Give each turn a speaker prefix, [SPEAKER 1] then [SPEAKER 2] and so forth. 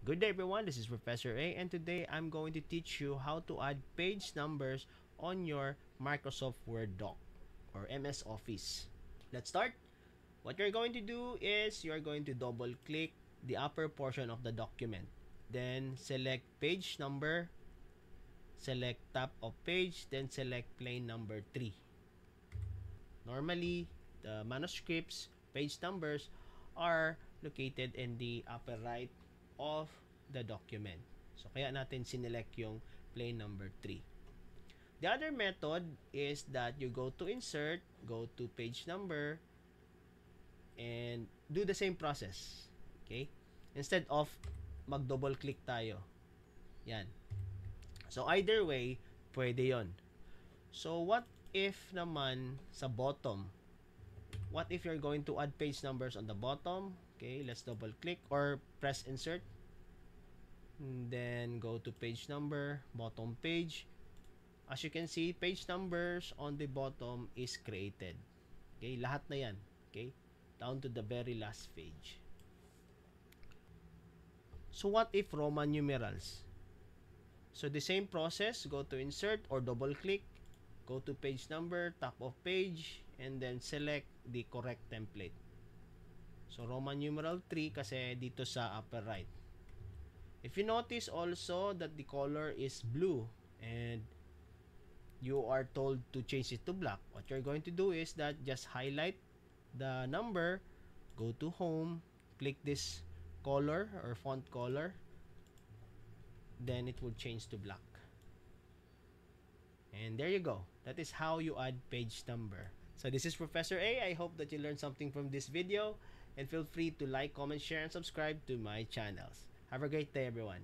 [SPEAKER 1] Good day everyone, this is Professor A and today I'm going to teach you how to add page numbers on your Microsoft Word doc or MS Office. Let's start. What you're going to do is you're going to double click the upper portion of the document. Then select page number, select top of page, then select plain number 3. Normally, the manuscripts page numbers are located in the upper right of the document. So, kaya natin sinelect yung plain number 3. The other method is that you go to insert, go to page number, and do the same process. Okay? Instead of mag-double click tayo. Yan. So, either way, pwede yon. So, what if naman sa bottom? What if you're going to add page numbers on the bottom? Okay, let's double click or press insert. And then go to page number, bottom page. As you can see, page numbers on the bottom is created. Okay, lahat na yan. Okay, down to the very last page. So what if Roman numerals? So the same process, go to insert or double click, go to page number, top of page, and then select the correct template. So Roman numeral 3 kasi dito sa upper right. If you notice also that the color is blue and you are told to change it to black, what you're going to do is that just highlight the number, go to home, click this color or font color, then it will change to black. And there you go. That is how you add page number. So this is Professor A. I hope that you learned something from this video and feel free to like, comment, share, and subscribe to my channels. Have a great day, everyone.